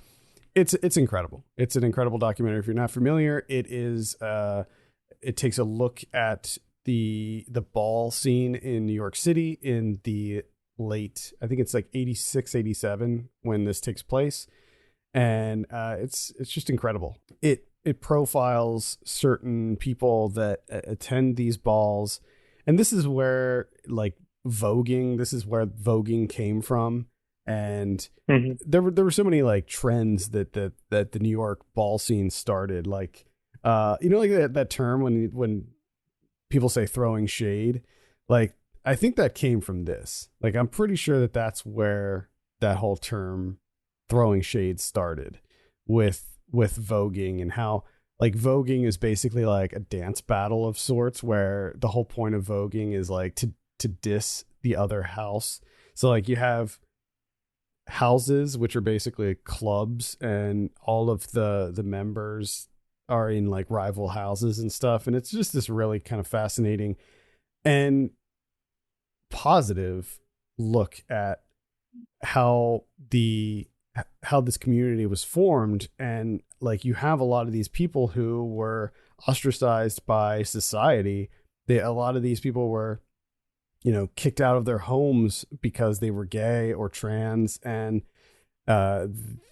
Speaker 1: it's incredible. It's an incredible documentary. If you're not familiar, it is. It takes a look at the ball scene in New York City in the late, I think it's 86, 87 when this takes place. And it's just incredible. It profiles certain people that attend these balls, and this is where voguing came from. And there were so many trends that the New York ball scene started. That term when people say throwing shade, I think that came from this. I'm pretty sure that's where that whole term throwing shade started with voguing, and how voguing is basically a dance battle of sorts, where the whole point of voguing is to diss the other house. So you have houses, which are basically clubs, and all of the members are in rival houses and stuff. And it's just this really kind of fascinating and positive look at how this community was formed. And you have a lot of these people who were ostracized by society. A lot of these people were, kicked out of their homes because they were gay or trans. And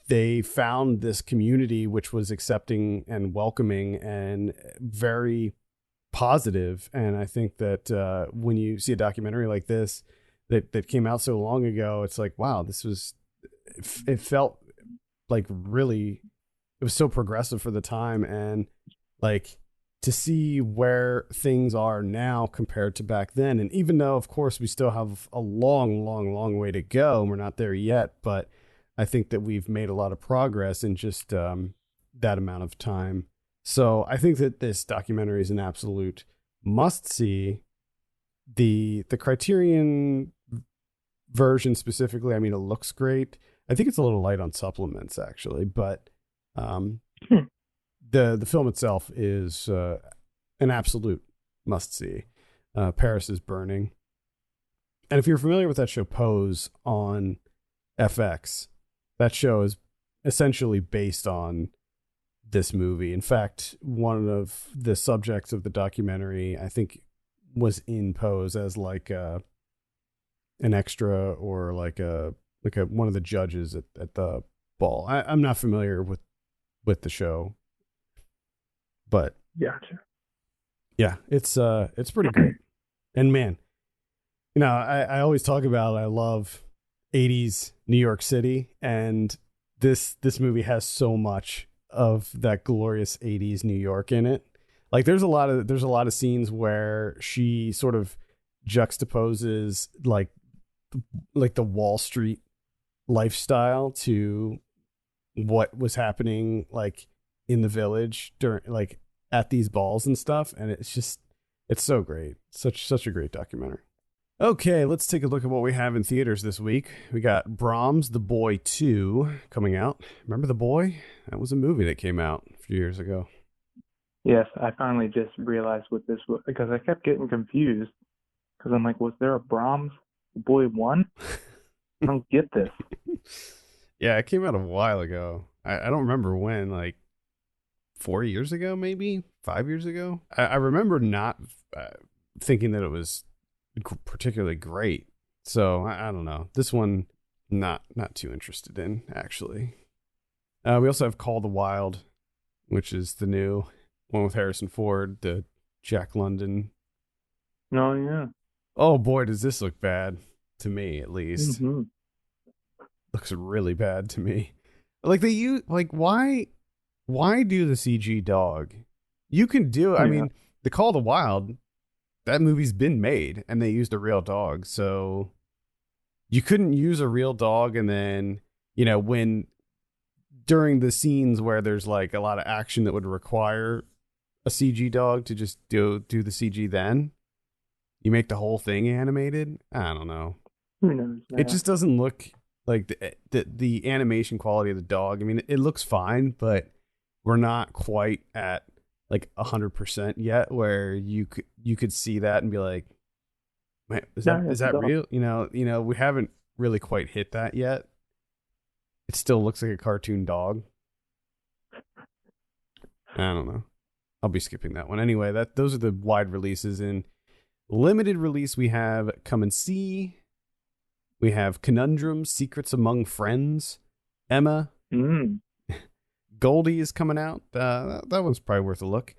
Speaker 1: they found this community which was accepting and welcoming and very positive. And I think that when you see a documentary like this that came out so long ago, it's wow, this was it felt like really, it was so progressive for the time, and like to see where things are now compared to back then. And even though, of course, we still have a long, long, long way to go, and we're not there yet, but I think that we've made a lot of progress in just that amount of time. So I think that this documentary is an absolute must see. The Criterion version specifically, I mean, it looks great. I think it's a little light on supplements actually, but the film itself is an absolute must see. Paris is Burning, and if you're familiar with that show Pose on FX, that show is essentially based on this movie. In fact, one of the subjects of the documentary, I think, was in Pose as like an extra or like a one of the judges at the ball. I'm not familiar with the show, but
Speaker 2: Gotcha.
Speaker 1: yeah, it's pretty great. And man, you know, I always talk about I love 80s New York City, and this movie has so much of that glorious 80s New York in it. Like there's a lot of scenes where she sort of juxtaposes like the Wall Street lifestyle to what was happening like in the village during like at these balls and stuff, and it's so great. Such a great documentary. Okay, let's take a look at what we have in theaters this week. We got Brahms the Boy 2 coming out. Remember The Boy? That was a movie that came out a few years ago.
Speaker 2: Yes, I finally just realized what this was, because I kept getting confused. Because I'm like, was there a Brahms Boy 1? I don't get this.
Speaker 1: Yeah, it came out a while ago. I don't remember when, like 4 years ago, maybe 5 years ago. I remember not thinking that it was particularly great. So I don't know. This one, not too interested in, actually. We also have Call the Wild, which is the new one with Harrison Ford, the Jack London.
Speaker 2: Oh, yeah.
Speaker 1: Oh, boy, does this look bad to me, at least.
Speaker 2: Mm-hmm.
Speaker 1: Looks really bad to me. Like they use, like why do the CG dog? You can do, I mean, the Call the Wild, that movie's been made and they used a real dog. So you couldn't use a real dog and then, you know, when during the scenes where there's like a lot of action that would require a CG dog to just do the CG, then you make the whole thing animated. I don't know.
Speaker 2: Who knows?
Speaker 1: It just doesn't look like the animation quality of the dog. I mean, it looks fine, but we're not quite at like 100% yet where you could see that and be like, man, is that real? You know, we haven't really quite hit that yet. It still looks like a cartoon dog. I don't know. I'll be skipping that one. Anyway, those are the wide releases. In limited release, we have Come and See. We have Conundrum, Secrets Among Friends. Emma. Goldie is coming out. That one's probably worth a look.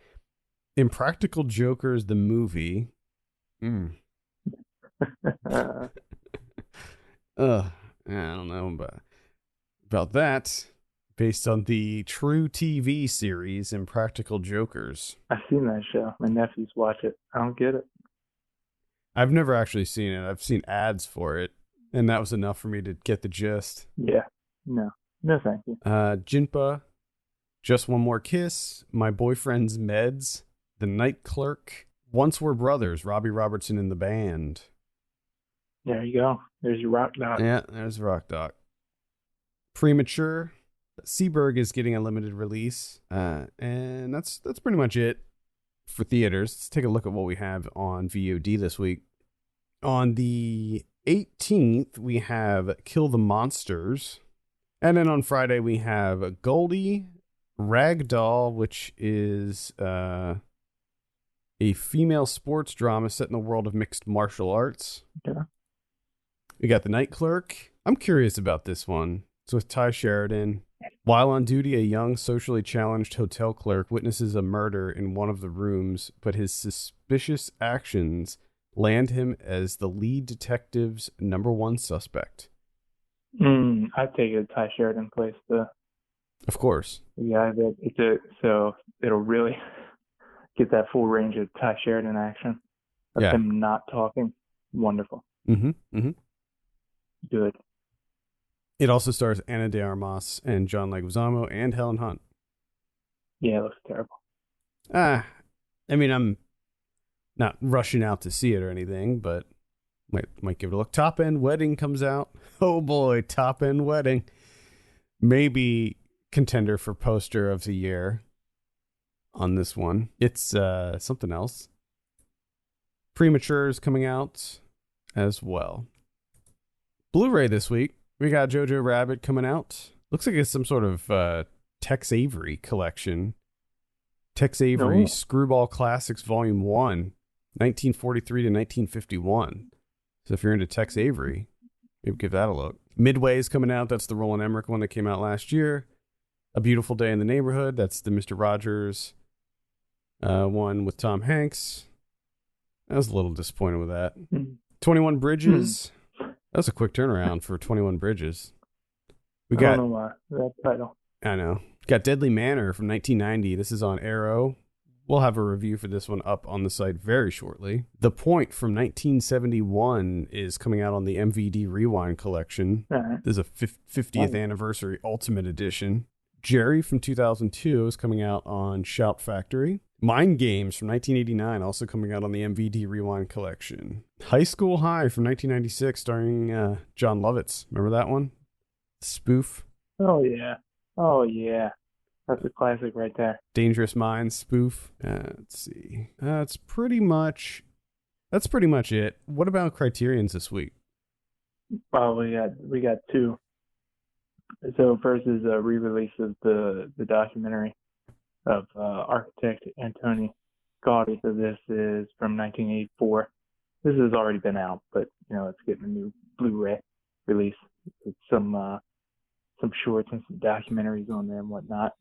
Speaker 1: Impractical Jokers, the movie. I don't know about that. Based on the True TV series Impractical Jokers.
Speaker 2: I've seen that show. My nephews watch it. I don't get it.
Speaker 1: I've never actually seen it. I've seen ads for it, and that was enough for me to get the gist.
Speaker 2: Yeah. No, thank you.
Speaker 1: Jinpa, Just One More Kiss, My Boyfriend's Meds, The Night Clerk, Once We're Brothers, Robbie Robertson in the Band.
Speaker 2: There you go. There's your rock doc.
Speaker 1: Yeah, there's the rock doc. Premature, Seaberg is getting a limited release, and that's pretty much it for theaters. Let's take a look at what we have on VOD this week. On the 18th, we have Kill the Monsters. And then on Friday, we have Goldie, Ragdoll, which is a female sports drama set in the world of mixed martial arts.
Speaker 2: Yeah.
Speaker 1: We got The Night Clerk. I'm curious about this one. It's with Ty Sheridan. While on duty, a young, socially challenged hotel clerk witnesses a murder in one of the rooms, but his suspicious actions land him as the lead detective's number one suspect.
Speaker 2: I'd take a Ty Sheridan place
Speaker 1: Of course.
Speaker 2: the guy that so it'll really get that full range of Ty Sheridan action of
Speaker 1: Yeah.
Speaker 2: him not talking. Wonderful. Good.
Speaker 1: It also stars Ana de Armas and John Leguizamo and Helen Hunt.
Speaker 2: Yeah, it looks terrible.
Speaker 1: I mean, I'm not rushing out to see it or anything, but might give it a look. Top End Wedding comes out. Oh boy, Top End Wedding. Maybe contender for poster of the year on this one. It's something else. Premature is coming out as well. Blu-ray this week. We got Jojo Rabbit coming out. Looks like it's some sort of Tex Avery collection. Tex Avery Screwball Classics Volume 1, 1943 to 1951. So if you're into Tex Avery, maybe give that a look. Midway is coming out. That's the Roland Emmerich one that came out last year. A Beautiful Day in the Neighborhood. That's the Mr. Rogers one with Tom Hanks. I was a little disappointed with that. 21 Bridges. That was a quick turnaround for 21 Bridges. I don't
Speaker 2: know why. That title.
Speaker 1: I know. Got Deadly Manor from 1990. This is on Arrow. We'll have a review for this one up on the site very shortly. The Point from 1971 is coming out on the MVD Rewind collection. This is a 50th anniversary Ultimate Edition. Jerry from 2002 is coming out on Shout Factory. Mind Games from 1989, also coming out on the MVD Rewind collection. High School High from 1996, starring John Lovitz. Remember that one? Spoof.
Speaker 2: Oh, yeah. That's a classic right there.
Speaker 1: Dangerous Minds spoof. Let's see. That's pretty much it. What about Criterion's this week?
Speaker 2: Well, we got two. So first is a re-release of the documentary of architect Antoni Gaudi. So this is from 1984. This has already been out, but it's getting a new Blu-ray release with some shorts and some documentaries on there and whatnot.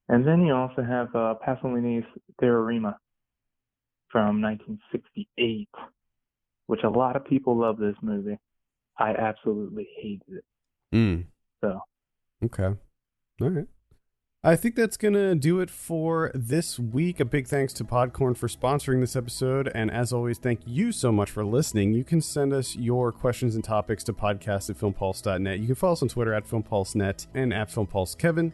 Speaker 2: And then you also have Pasolini's Theorema from 1968, which a lot of people love this movie. I absolutely hated it. So.
Speaker 1: Okay. All right. I think that's going to do it for this week. A big thanks to Podcorn for sponsoring this episode. And as always, thank you so much for listening. You can send us your questions and topics to podcast@filmpulse.net. You can follow us on Twitter @FilmPulseNet and @FilmPulseKevin.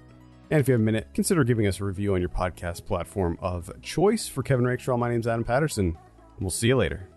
Speaker 1: And if you have a minute, consider giving us a review on your podcast platform of choice. For Kevin Rakestraw, my name's Adam Patterson. And we'll see you later.